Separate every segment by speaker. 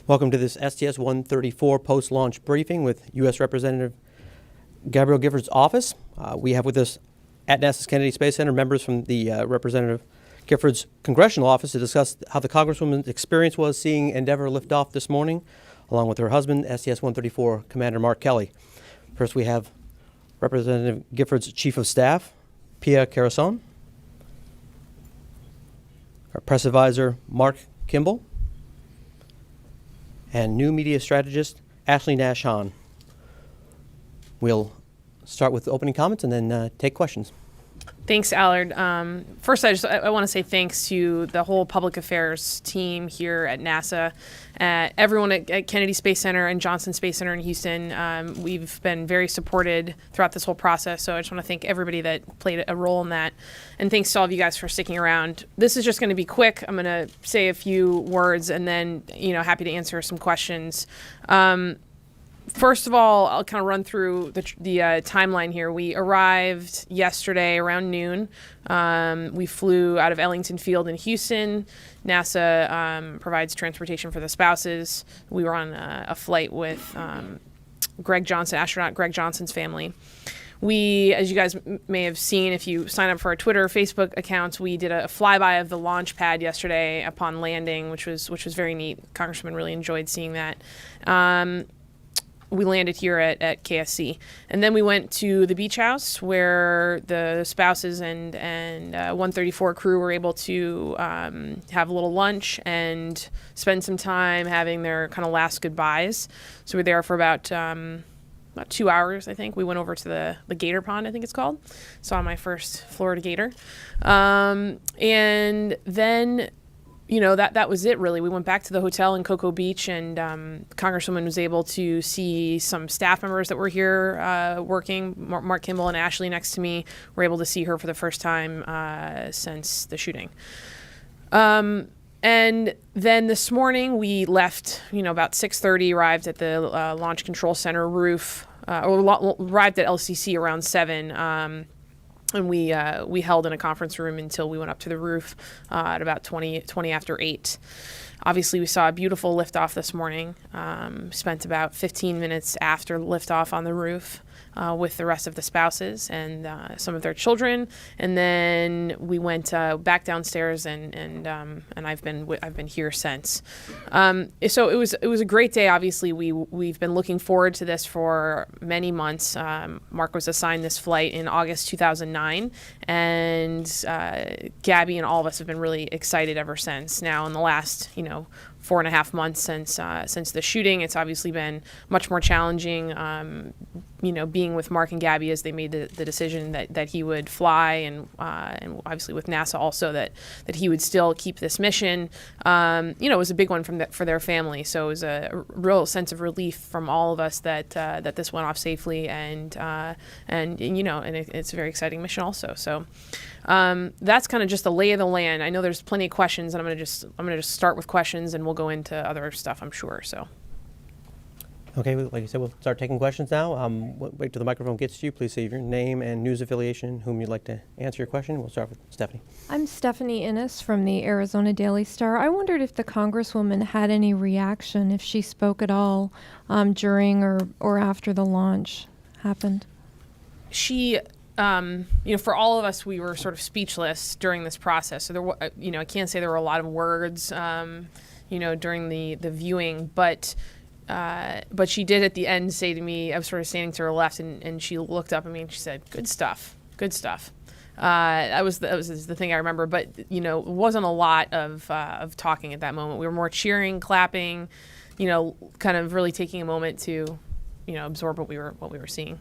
Speaker 1: Welcome to this STS-134 post-launch briefing with U.S. Representative Gabrielle Giffords' office. We have with us at NASA's Kennedy Space Center members from the Representative Giffords' congressional office to discuss how the Congresswoman's experience was seeing Endeavour lift off this morning, along with her husband, STS-134 Commander Mark Kelly. First, we have Representative Giffords' Chief of Staff, Pia Carasone, our Press Advisor, Mark Kimball, and new media strategist, Ashley Nash-Hahn. We'll start with opening comments and then take questions.
Speaker 2: Thanks, Allard. First, I want to say thanks to the whole public affairs team here at NASA, everyone at Kennedy Space Center and Johnson Space Center in Houston. We've been very supported throughout this whole process, so I just want to thank everybody that played a role in that. And thanks to all of you guys for sticking around. This is just going to be quick. I'm going to say a few words and then, happy to answer some questions. First of all, I'll kind of run through the timeline here. We arrived yesterday around noon. We flew out of Ellington Field in Houston. NASA provides transportation for the spouses. We were on a flight with Greg Johnson, astronaut Greg Johnson's family. We, as you guys may have seen, if you sign up for our Twitter, Facebook accounts, we did a flyby of the launch pad yesterday upon landing, which was very neat. Congressman really enjoyed seeing that. We landed here at KSC. And then we went to the beach house where the spouses and 134 crew were able to have a little lunch and spend some time having their kind of last goodbyes. So we were there for about 2 hours, I think. We went over to the gator pond, I think it's called. Saw my first Florida gator. And then that was it, really. We went back to the hotel in Cocoa Beach, and Congresswoman was able to see some staff members that were here working. Mark Kimball and Ashley next to me were able to see her for the first time since the shooting. And then this morning we left, about 6:30, arrived at the Launch Control Center roof, arrived at LCC around 7. And we held in a conference room until we went up to the roof at about 20 after 8. Obviously, we saw a beautiful liftoff this morning. Spent about 15 minutes after liftoff on the roof with the rest of the spouses and some of their children, and then we went back downstairs and I've been here since. So it was a great day. Obviously, we've been looking forward to this for many months. Mark was assigned this flight in August 2009, and Gabby and all of us have been really excited ever since. Now, in the last 4.5 months since the shooting, it's obviously been much more challenging, being with Mark and Gabby as they made the decision that he would fly, and obviously with NASA also that he would still keep this mission. It was a big one for their family, so it was a real sense of relief from all of us that this went off safely, and it's a very exciting mission also. So that's kind of just the lay of the land. I know there's plenty of questions, and I'm gonna just start with questions, and we'll go into other stuff, I'm sure. So.
Speaker 1: Okay, like you said, we'll start taking questions now. Wait till the microphone gets to you. Please say your name and news affiliation, whom you'd like to answer your question. We'll start with Stephanie.
Speaker 3: I'm Stephanie Innes from the Arizona Daily Star. I wondered if the Congresswoman had any reaction, if she spoke at all during or after the launch happened. She,
Speaker 2: for all of us, we were sort of speechless during this process. So there, I can't say there were a lot of words, during the viewing, but she did at the end say to me, I was sort of standing to her left, and she looked up at me and she said, "Good stuff, good stuff." That was the thing I remember. But it wasn't a lot of talking at that moment. We were more cheering, clapping, kind of really taking a moment to, absorb what we were seeing.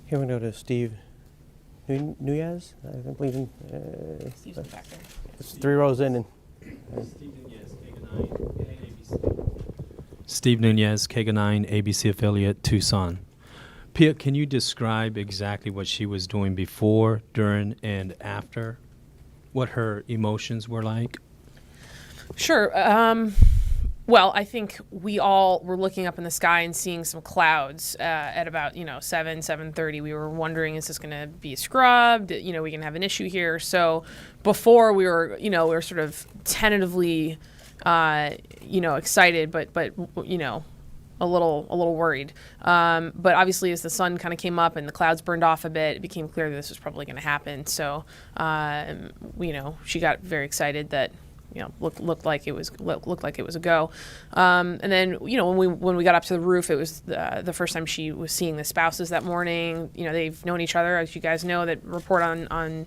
Speaker 1: Here we go to Steve Nunez. I believe
Speaker 2: Steve's back there.
Speaker 1: It's 3 rows in.
Speaker 4: Steve Nunez, KG9, ABC affiliate, Tucson. Pia, can you describe exactly what she was doing before, during, and after? What her emotions were like?
Speaker 2: Sure. Well, I think we all were looking up in the sky and seeing some clouds at about 7:30. We were wondering, is this going to be scrubbed? We can have an issue here. So before we were sort of tentatively excited, but a little worried. But obviously, as the sun kind of came up and the clouds burned off a bit, it became clear that this was probably going to happen. So, she got very excited that looked like it was a go. And then when we got up to the roof, it was the first time she was seeing the spouses that morning. They've known each other, as you guys know, that report on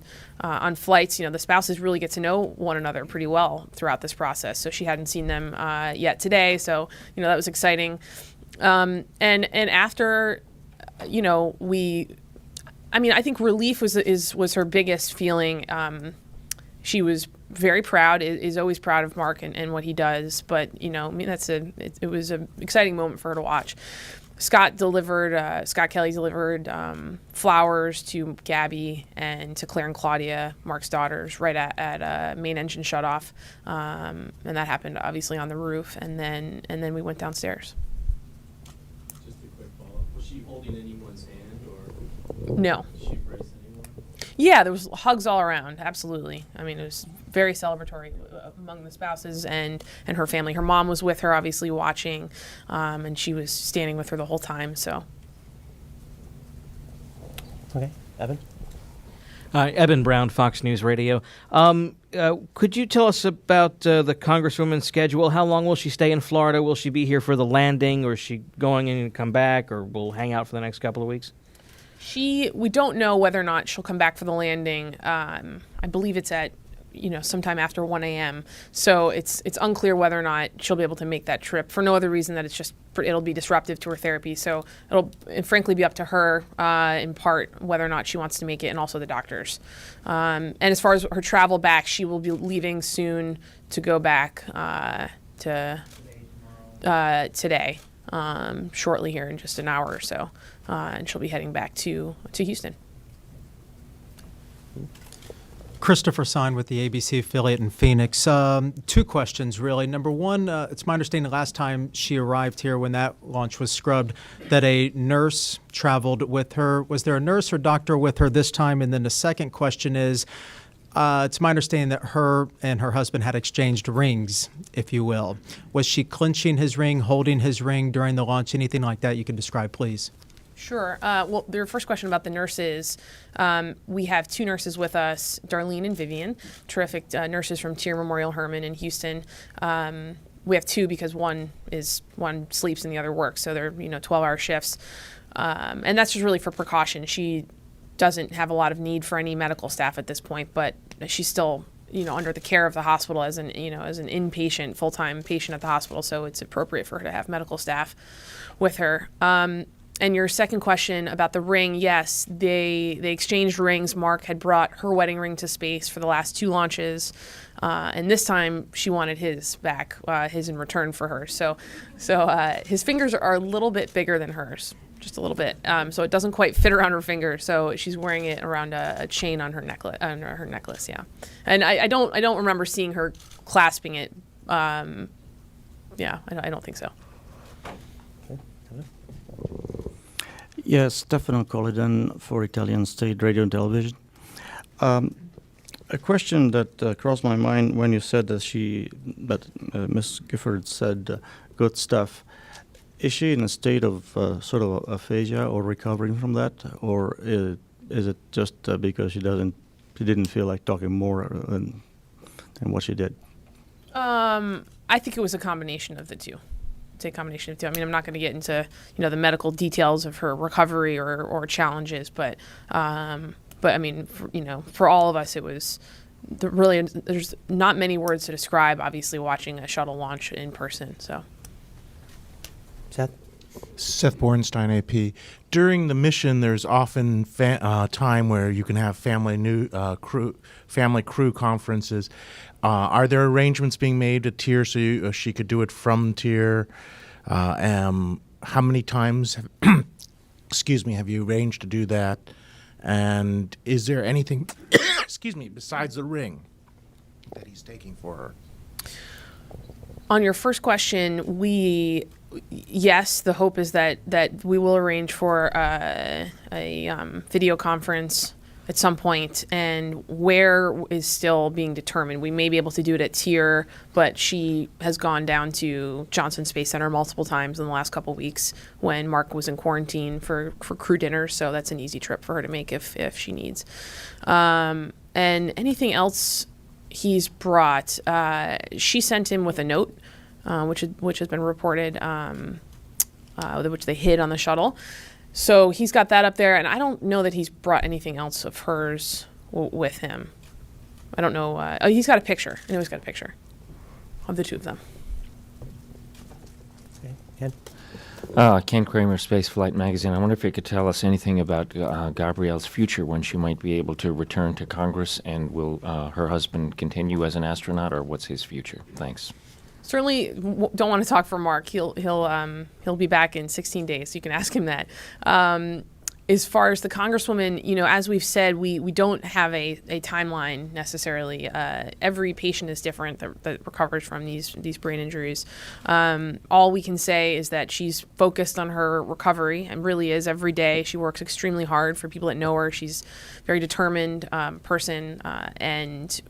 Speaker 2: flights. The spouses really get to know one another pretty well throughout this process. So she hadn't seen them yet today. So that was exciting. And after, I think relief was her biggest feeling. She was very proud, is always proud of Mark and what he does. But, it was an exciting moment for her to watch. Scott Kelly delivered flowers to Gabby and to Claire and Claudia, Mark's daughters, right at main engine shutoff. And that happened obviously on the roof. And then we went downstairs.
Speaker 4: Just a quick follow-up. Was she holding anyone's hand or
Speaker 2: No.
Speaker 4: did she embrace anyone?
Speaker 2: Yeah, there was hugs all around. Absolutely. I mean, it was very celebratory among the spouses and her family. Her mom was with her, obviously watching, and she was standing with her the whole time. So.
Speaker 1: Okay, Evan?
Speaker 5: Eben Brown, Fox News Radio. Could you tell us about the Congresswoman's schedule? How long will she stay in Florida? Will she be here for the landing, or is she going in and come back, or will hang out for the next couple of weeks?
Speaker 2: We don't know whether or not she'll come back for the landing. I believe it's at sometime after 1 a.m. So it's unclear whether or not she'll be able to make that trip for no other reason that it'll be disruptive to her therapy. So it'll frankly be up to her in part whether or not she wants to make it, and also the doctors. And as far as her travel back, she will be leaving soon to go back today, shortly here in just an hour or so, and she'll be heading back to Houston.
Speaker 6: Christopher Sign with the ABC affiliate in Phoenix. Two questions, really. Number one, it's my understanding last time she arrived here when that launch was scrubbed that a nurse traveled with her. Was there a nurse or doctor with her this time? And then the second question is, it's my understanding that her and her husband had exchanged rings, if you will. Was she clinching his ring, holding his ring during the launch? Anything like that you can describe, please?
Speaker 2: Sure. Well, your first question about the nurses, we have two nurses with us, Darlene and Vivian, terrific nurses from Tier Memorial Hermann in Houston. We have two because one sleeps and the other works, so they're 12-hour shifts, and that's just really for precaution. She doesn't have a lot of need for any medical staff at this point, but she's still under the care of the hospital as an inpatient, full-time patient at the hospital, so it's appropriate for her to have medical staff with her. And your second question about the ring, yes, they exchanged rings. Mark had brought her wedding ring to space for the last two launches, and this time she wanted his back, his in return for her. So his fingers are a little bit bigger than hers, just a little bit. So it doesn't quite fit around her finger. So she's wearing it around a chain on her necklace. Yeah, and I don't remember seeing her clasping it. I don't think so.
Speaker 7: Yes, Stefano Collidan for Italian State Radio and Television. A question that crossed my mind when you said that Miss Giffords said good stuff. Is she in a state of sort of aphasia or recovering from that, or is it just because she didn't feel like talking more than what she did?
Speaker 2: I think it was a combination of the two. I mean, I'm not going to get into the medical details of her recovery or challenges, but I mean, for all of us, it was there's not many words to describe. Obviously, watching a shuttle launch in person. So,
Speaker 8: Seth Bornstein, AP. During the mission, there's often time where you can have family crew conferences. Are there arrangements being made at Tier so she could do it from Tier? How many times have you arranged to do that? And is there anything, besides the ring that he's taking for her?
Speaker 2: On your first question, yes, the hope is that we will arrange for a video conference at some point, and where is still being determined. We may be able to do it at Tier, but she has gone down to Johnson Space Center multiple times in the last couple weeks when Mark was in quarantine for crew dinner, so that's an easy trip for her to make if she needs. And anything else he's brought, she sent him with a note, which has been reported, which they hid on the shuttle. So he's got that up there, and I don't know that he's brought anything else of hers with him. I don't know. Oh, he's got a picture. I know he's got a picture of the two of them.
Speaker 1: Okay. Ken?
Speaker 9: Ken Kramer, Spaceflight Magazine. I wonder if you could tell us anything about Gabrielle's future, when she might be able to return to Congress, and will her husband continue as an astronaut, or what's his future? Thanks.
Speaker 2: Certainly don't want to talk for Mark. He'll be back in 16 days. So you can ask him that. As far as the Congresswoman, as we've said, we don't have a timeline necessarily. Every patient is different that recovers from these brain injuries. All we can say is that she's focused on her recovery, and really is every day. She works extremely hard. For people that know her, she's a very determined person, and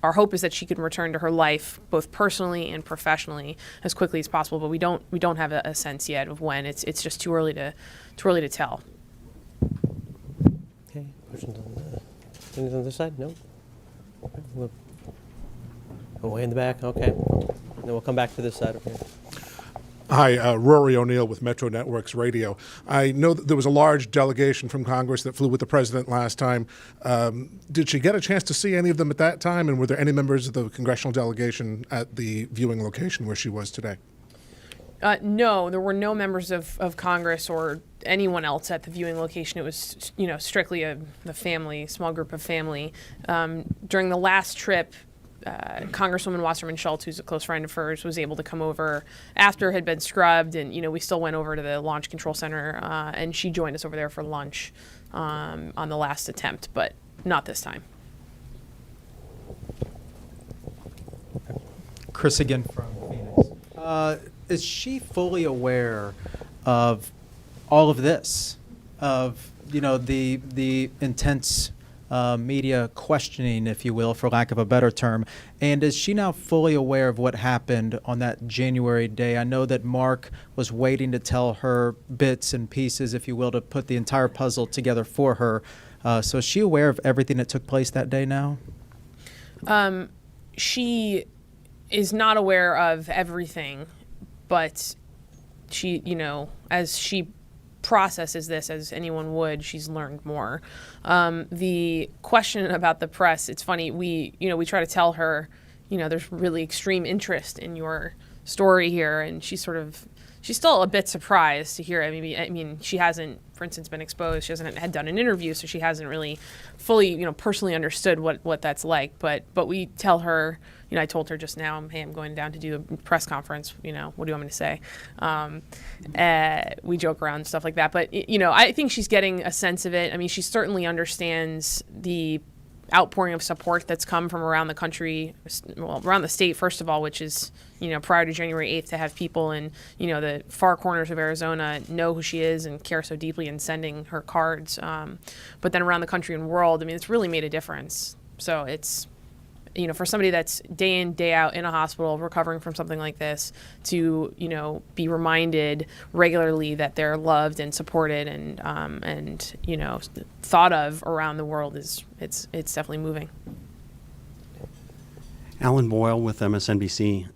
Speaker 2: our hope is that she can return to her life, both personally and professionally, as quickly as possible. But we don't have a sense yet of when. It's just too early to tell.
Speaker 1: Okay. Questions on this side? No. Okay. We'll go way in the back. Okay. Then we'll come back to this side. Okay.
Speaker 10: Hi, Rory O'Neill with Metro Networks Radio. I know that there was a large delegation from Congress that flew with the president last time. Did she get a chance to see any of them at that time? And were there any members of the congressional delegation at the viewing location where she was today?
Speaker 2: No, there were no members of Congress or anyone else at the viewing location. It was, strictly the family, small group of family. During the last trip, Congresswoman Wasserman Schultz, who's a close friend of hers, was able to come over after it had been scrubbed, and we still went over to the Launch Control Center, and she joined us over there for lunch on the last attempt, but not this time.
Speaker 6: Chris again from Phoenix. Is she fully aware of all of this, of the intense media questioning, if you will, for lack of a better term? And is she now fully aware of what happened on that January day? I know that Mark was waiting to tell her bits and pieces, if you will, to put the entire puzzle together for her. So is she aware of everything that took place that day now?
Speaker 2: She is not aware of everything, but she, as she processes this as anyone would, she's learned more. The question about the press, it's funny, we try to tell her, there's really extreme interest in your story here, and she's still a bit surprised to hear it. I mean, she hasn't, for instance, been exposed. She hasn't had done an interview, so she hasn't really fully, personally understood what that's like. But we tell her, I told her just now, hey, I'm going down to do a press conference. What do you want me to say? We joke around and stuff like that. But, I think she's getting a sense of it. I mean, she certainly understands the outpouring of support that's come from around the country, well, around the state, first of all, which is, prior to January 8th, to have people in, the far corners of Arizona know who she is and care so deeply and sending her cards. But then around the country and world, I mean, it's really made a difference. So it's, for somebody that's day in, day out in a hospital recovering from something like this, to, be reminded regularly that they're loved and supported and thought of around the world it's definitely moving.
Speaker 11: Alan Boyle with MSNBC.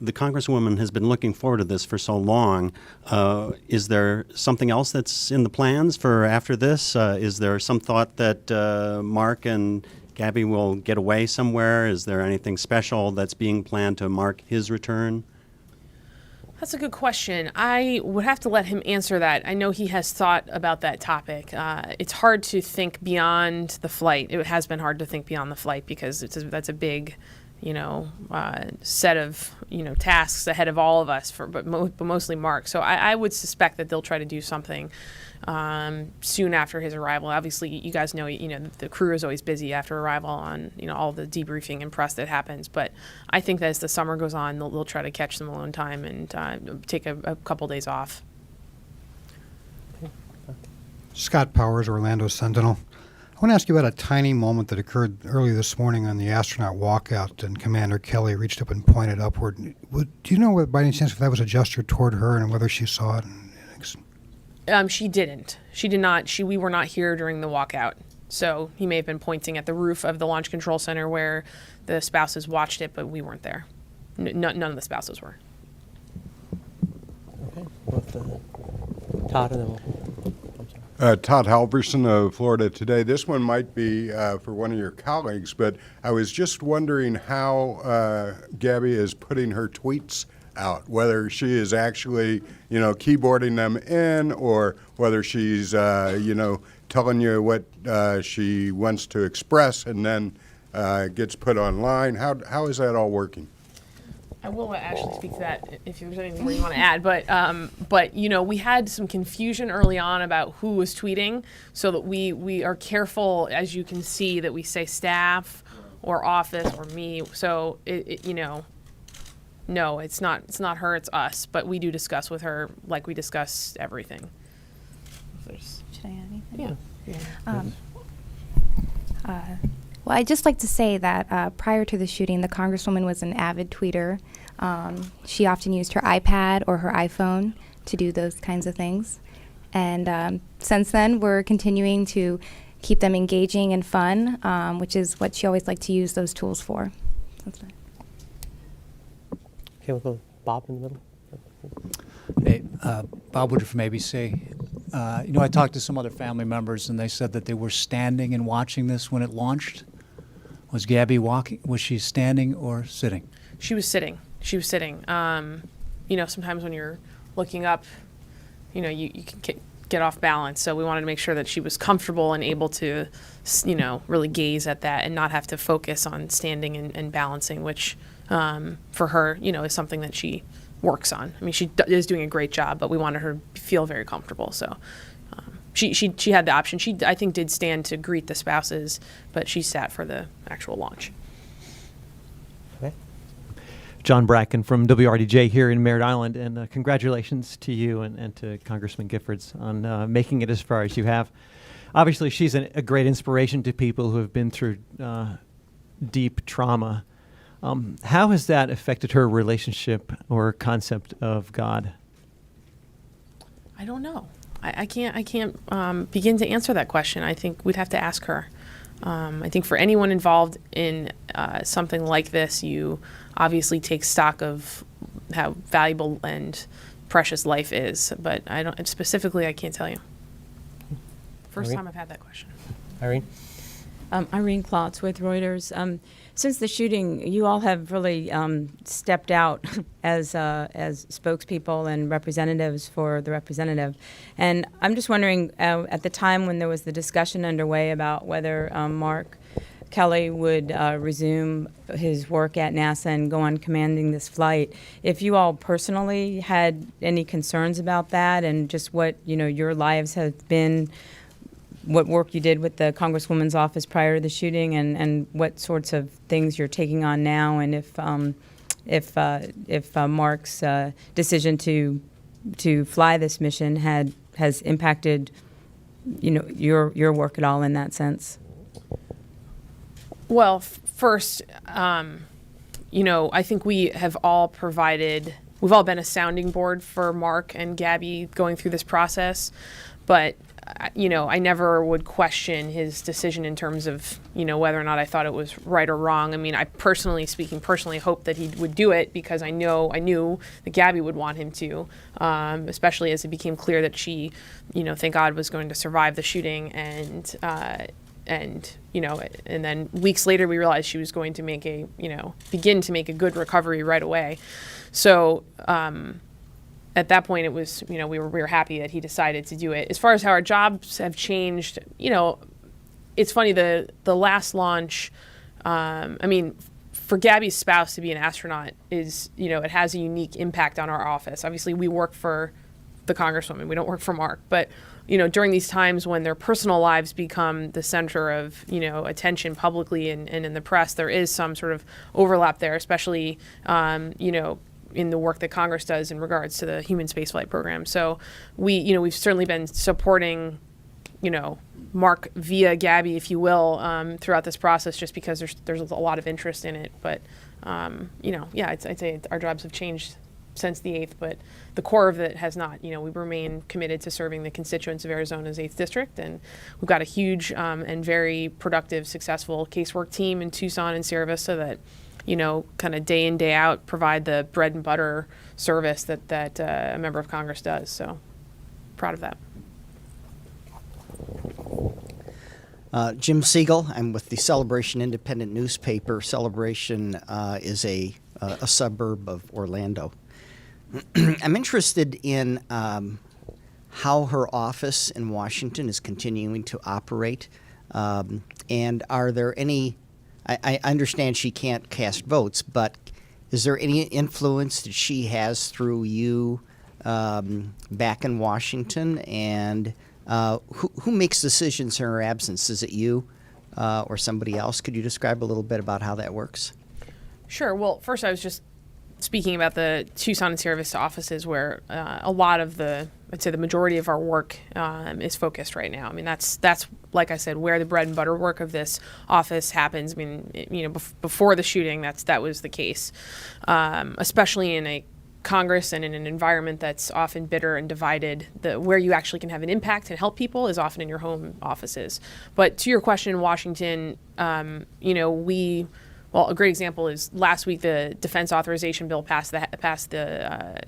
Speaker 11: The Congresswoman has been looking forward to this for so long. Is there something else that's in the plans for after this? Is there some thought that Mark and Gabby will get away somewhere? Is there anything special that's being planned to mark his return?
Speaker 2: That's a good question. I would have to let him answer that. I know he has thought about that topic. It's hard to think beyond the flight. It has been hard to think beyond the flight because that's a big, set of, tasks ahead of all of us, but mostly Mark. So I would suspect that they'll try to do something soon after his arrival. Obviously, you guys know, the crew is always busy after arrival on, all the debriefing and press that happens. But I think that as the summer goes on, they'll try to catch some alone time and take a couple days off.
Speaker 12: Scott Powers, Orlando Sentinel. I want to ask you about a tiny moment that occurred early this morning on the astronaut walkout, and Commander Kelly reached up and pointed upward. Do you know, by any chance, if that was a gesture toward her and whether she saw it?
Speaker 2: She didn't. She did not. We were not here during the walkout. So he may have been pointing at the roof of the Launch Control Center where the spouses watched it, but we weren't there. None of the spouses were.
Speaker 1: Okay. With Todd and then
Speaker 13: Todd Halverson of Florida Today. This one might be for one of your colleagues, but I was just wondering how Gabby is putting her tweets out, whether she is actually, keyboarding them in, or whether she's, telling you what she wants to express and then gets put online. How is that all working?
Speaker 2: I will actually speak to that if there's anything you want to add. But we had some confusion early on about who was tweeting, so that we are careful, as you can see, that we say staff or office or me. So no, it's not her, it's us. But we do discuss with her like we discuss everything.
Speaker 14: Should I add anything?
Speaker 2: Yeah.
Speaker 14: Well, I'd just like to say that prior to the shooting, the Congresswoman was an avid tweeter. She often used her iPad or her iPhone to do those kinds of things. And since then, we're continuing to keep them engaging and fun, which is what she always liked to use those tools for. That's right.
Speaker 1: Okay, we'll go Bob in the middle.
Speaker 15: Hey, Bob Woodard from ABC. I talked to some other family members, and they said that they were standing and watching this when it launched. Was Gabby walking? Was she standing or sitting?
Speaker 2: She was sitting. Sometimes when you're looking up, you can get off balance. So we wanted to make sure that she was comfortable and able to, really gaze at that and not have to focus on standing and balancing, which for her, is something that she works on. I mean, she is doing a great job, but we wanted her to feel very comfortable. So she had the option. She, I think, did stand to greet the spouses, but she sat for the actual launch.
Speaker 1: Okay.
Speaker 16: John Bracken from WRDJ here in Merritt Island, and congratulations to you and to Congressman Giffords on making it as far as you have. Obviously, she's a great inspiration to people who have been through deep trauma. How has that affected her relationship or concept of God?
Speaker 2: I don't know. I can't begin to answer that question. I think we'd have to ask her. I think for anyone involved in something like this, you obviously take stock of how valuable and precious life is. But I can't tell you. First
Speaker 1: Irene?
Speaker 2: time I've had that question.
Speaker 1: Irene?
Speaker 17: Irene Klotz with Reuters. Since the shooting, you all have really stepped out as spokespeople and representatives for the representative. And I'm just wondering, at the time when there was the discussion underway about whether Mark Kelly would resume his work at NASA and go on commanding this flight, if you all personally had any concerns about that and just what, your lives have been, what work you did with the Congresswoman's office prior to the shooting, and what sorts of things you're taking on now, and if Mark's decision to fly this mission has impacted, your work at all in that sense.
Speaker 2: Well, first, I think we've all been a sounding board for Mark and Gabby going through this process, but I never would question his decision in terms of, whether or not I thought it was right or wrong. I mean, I personally hoped that he would do it because I knew that Gabby would want him to, especially as it became clear that she, thank God, was going to survive the shooting. And then weeks later we realized she was going to begin to make a good recovery right away. So, at that point, it was, we were happy that he decided to do it. As far as how our jobs have changed, it's funny, the last launch, for Gabby's spouse to be an astronaut is, it has a unique impact on our office. Obviously, we work for the Congresswoman. We don't work for Mark. But, during these times when their personal lives become the center of, attention publicly and in the press, there is some sort of overlap there, especially, in the work that Congress does in regards to the human spaceflight program. So we've certainly been supporting mark via Gabby, if you will, throughout this process, just because there's a lot of interest in it. But I'd say our jobs have changed since the 8th, but the core of it has not. We remain committed to serving the constituents of Arizona's 8th District, and we've got a huge and very productive, successful casework team in Tucson and Sierra Vista that, kind of day in, day out provide the bread and butter service that a member of Congress does. So proud of that.
Speaker 18: Jim Siegel. I'm with the Celebration Independent newspaper. Celebration is a suburb of Orlando. I'm interested in how her office in Washington is continuing to operate. And are there any, I understand she can't cast votes, but is there any influence that she has through you back in Washington? And who makes decisions in her absence? Is it you or somebody else? Could you describe a little bit about how that works?
Speaker 2: Sure. Well, first I was just speaking about the Tucson and Sierra Vista offices, where a lot of I'd say the majority of our work is focused right now. I mean, that's like I said, where the bread and butter work of this office happens. I mean, before the shooting, that was the case, especially in a Congress and in an environment that's often bitter and divided. Where you actually can have an impact and help people is often in your home offices. But to your question, in Washington, Well, a great example is last week the Defense Authorization Bill passed the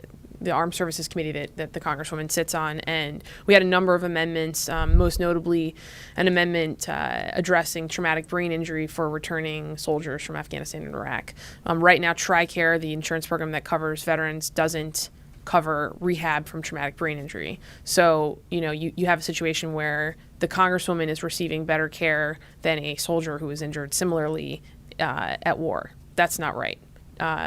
Speaker 2: Armed Services Committee that the Congresswoman sits on, and we had a number of amendments, most notably an amendment addressing traumatic brain injury for returning soldiers from Afghanistan and Iraq. Right now, TRICARE, the insurance program that covers veterans, doesn't cover rehab from traumatic brain injury. So, you have a situation where the Congresswoman is receiving better care than a soldier who was injured similarly at war. That's not right.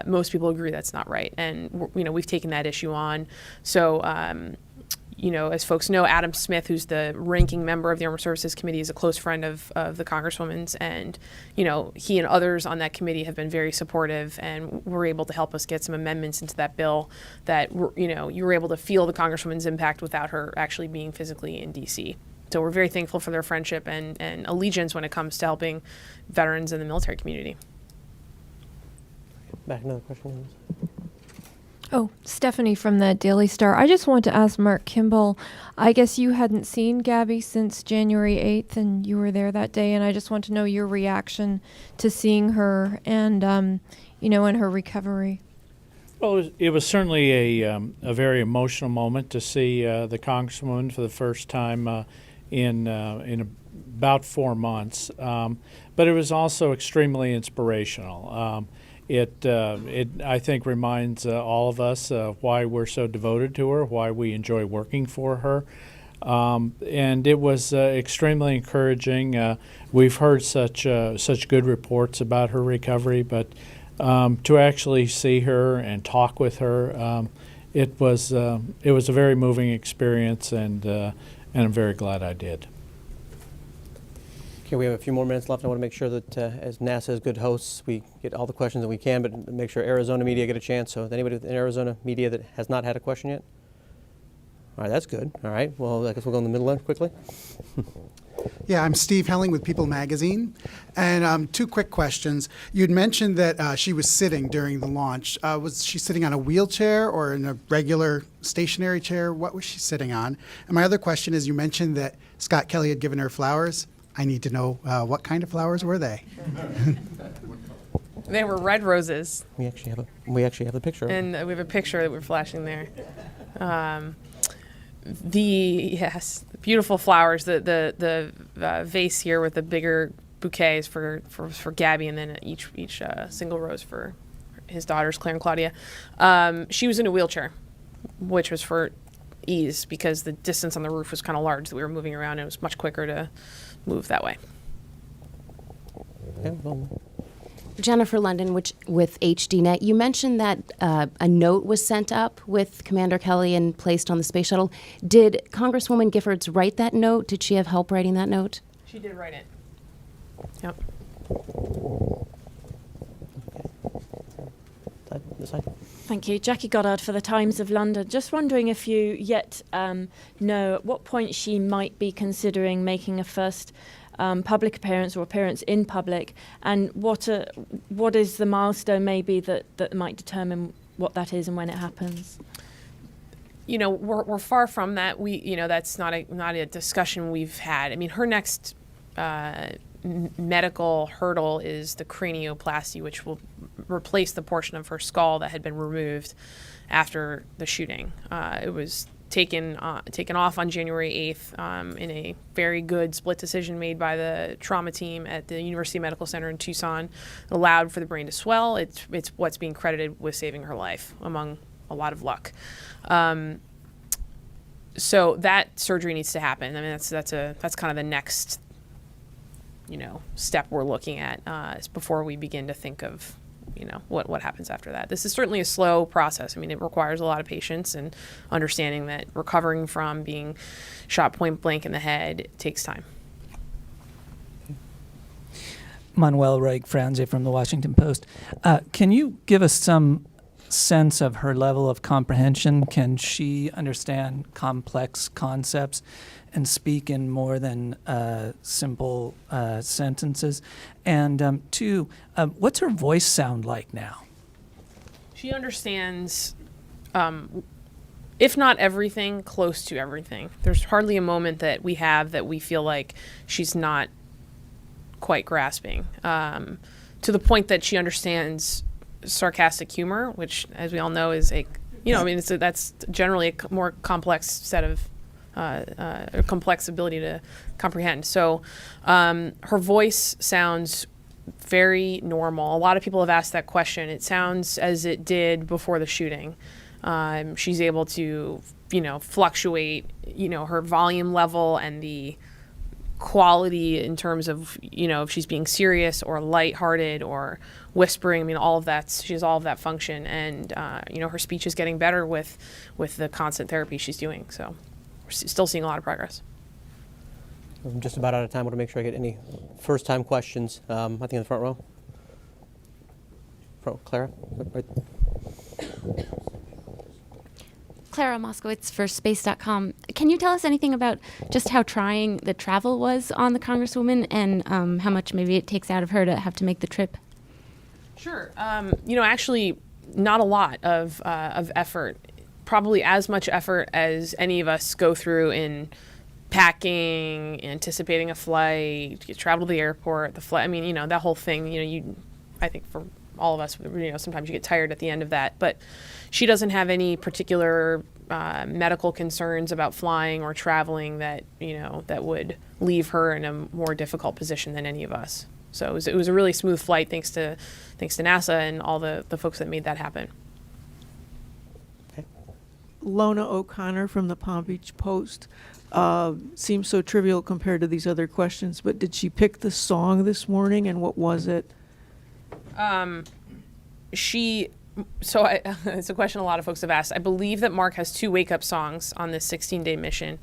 Speaker 2: Most people agree that's not right, and we've taken that issue on. So, as folks know, Adam Smith, who's the ranking member of the Armed Services Committee, is a close friend of the Congresswoman's, and he and others on that committee have been very supportive, and were able to help us get some amendments into that bill that you were able to feel the Congresswoman's impact without her actually being physically in D.C. So we're very thankful for their friendship and allegiance when it comes to helping veterans in the military community.
Speaker 1: Back another question.
Speaker 3: Oh, Stephanie from the Daily Star. I just want to ask Mark Kimball, I guess you hadn't seen Gabby since January 8th, and you were there that day, and I just want to know your reaction to seeing her and, in her recovery.
Speaker 19: Well, it was certainly a very emotional moment to see the Congresswoman for the first time in about 4 months, but it was also extremely inspirational. It I think reminds all of us why we're so devoted to her, why we enjoy working for her, and it was extremely encouraging. We've heard such good reports about her recovery, but to actually see her and talk with her, it was a very moving experience, and I'm very glad I did.
Speaker 1: Okay, we have a few more minutes left. I want to make sure that as NASA is good hosts, we get all the questions that we can, but make sure Arizona media get a chance. So, anybody in Arizona media that has not had a question yet? All right, that's good. All right, well, I guess we'll go in the middle end quickly.
Speaker 20: Yeah, I'm Steve Helling with People Magazine. And 2 quick questions. You'd mentioned that she was sitting during the launch. Was she sitting on a wheelchair or in a regular stationary chair? What was she sitting on? And my other question is, you mentioned that Scott Kelly had given her flowers. I need to know what kind of flowers were they?
Speaker 2: They were red roses.
Speaker 1: We actually have a picture.
Speaker 2: And we have a picture that we're flashing there. The beautiful flowers. The vase here with the bigger bouquets for Gabby, and then each single rose for his daughters, Claire and Claudia. She was in a wheelchair, which was for ease because the distance on the roof was kind of large that we were moving around, and it was much quicker to move that way.
Speaker 1: Okay, well.
Speaker 21: Jennifer London with HDNet. You mentioned that a note was sent up with Commander Kelly and placed on the space shuttle. Did Congresswoman Giffords write that note? Did she have help writing that note?
Speaker 2: She did write it. Yep.
Speaker 1: side.
Speaker 17: Thank you. Jackie Goddard for the Times of London. Just wondering if you yet know at what point she might be considering making a first public appearance or appearance in public, and what is the milestone maybe that might determine what that is and when it happens?
Speaker 2: We're far from that. That's not a discussion we've had. I mean, her next medical hurdle is the cranioplasty, which will replace the portion of her skull that had been removed after the shooting. It was taken off on January 8th in a very good split decision made by the trauma team at the University Medical Center in Tucson. It allowed for the brain to swell. It's what's being credited with saving her life, among a lot of luck. So that surgery needs to happen. I mean, that's kind of the next step we're looking at before we begin to think of what happens after that. This is certainly a slow process. I mean, it requires a lot of patience and understanding that recovering from being shot point blank in the head takes time.
Speaker 4: Manuel Reig-Franze from the Washington Post. Can you give us some sense of her level of comprehension? Can she understand complex concepts and speak in more than simple sentences? And two, what's her voice sound like now?
Speaker 2: She understands, if not everything, close to everything. There's hardly a moment that we have that we feel like she's not quite grasping, to the point that she understands sarcastic humor, which, as we all know, is that's generally a more complex set of a complex ability to comprehend. So her voice sounds very normal. A lot of people have asked that question. It sounds as it did before the shooting. She's able to, fluctuate, her volume level and the quality in terms of, if she's being serious or lighthearted or whispering. I mean, all of that, she has all of that function. And, her speech is getting better with the constant therapy she's doing. So we're still seeing a lot of progress.
Speaker 1: I'm just about out of time. I want to make sure I get any first-time questions. I think in the front row. Clara? Right.
Speaker 21: Clara Moskowitz for Space.com. Can you tell us anything about just how trying the travel was on the Congresswoman and how much maybe it takes out of her to have to make the trip?
Speaker 2: Sure. Actually, not a lot of effort. Probably as much effort as any of us go through in packing, anticipating a flight, travel to the airport, the flight. I mean, that whole thing. I think for all of us, sometimes you get tired at the end of that. But she doesn't have any particular medical concerns about flying or traveling that that would leave her in a more difficult position than any of us. So it was a really smooth flight, thanks to NASA and all the folks that made that happen.
Speaker 22: Lona O'Connor from the Palm Beach Post. Seems so trivial compared to these other questions, but did she pick the song this morning, and what was it? It's a question a lot of folks have asked. I believe that Mark has 2 wake-up songs on this 16-day mission,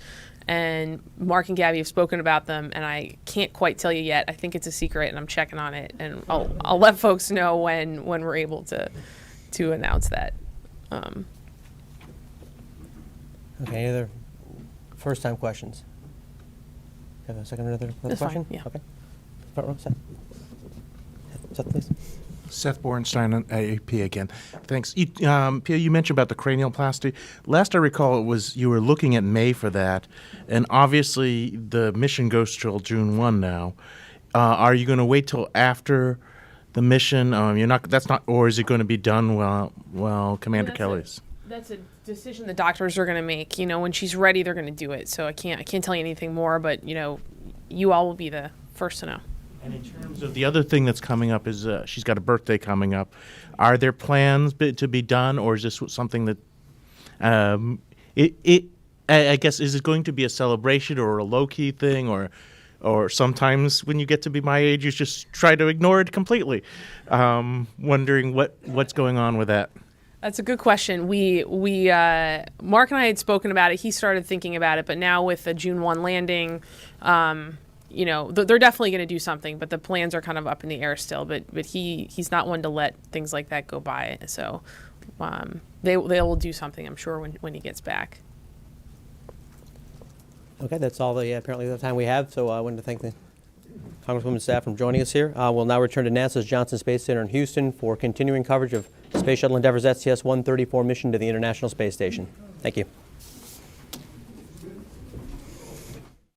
Speaker 22: and Mark and Gabby have spoken about them, and I can't quite tell you yet. I think it's a secret, and I'm checking on it, and I'll let folks know when we're able to announce that.
Speaker 1: Okay, any other first-time questions? Have a second or another
Speaker 2: That's
Speaker 1: question?
Speaker 2: fine, yeah.
Speaker 1: Okay. Front row, Seth. Seth, please.
Speaker 8: Seth Borenstein on AAP again. Thanks. Pia, you mentioned about the cranioplasty. Last I recall, it was you were looking at May for that, and obviously the mission goes till June 1 now. Are you going to wait till after the mission? Or is it going to be done while Commander Kelly's?
Speaker 2: That's a decision the doctors are going to make. When she's ready, they're going to do it. So I can't tell you anything more, but you all will be the first to know.
Speaker 8: And in terms of the other thing that's coming up is she's got a birthday coming up. Are there plans to be done, or is this something that I guess, is it going to be a celebration or a low-key thing, or sometimes when you get to be my age, you just try to ignore it completely? Wondering what's going on with that.
Speaker 2: That's a good question. We Mark and I had spoken about it. He started thinking about it, but now with the June 1 landing, they're definitely going to do something, but the plans are kind of up in the air still. But he's not one to let things like that go by. So they will do something, I'm sure, when he gets back.
Speaker 1: Okay, that's all apparently the time we have. So I wanted to thank the Congresswoman staff for joining us here. We'll now return to NASA's Johnson Space Center in Houston for continuing coverage of Space Shuttle Endeavour's STS-134 mission to the International Space Station. Thank you.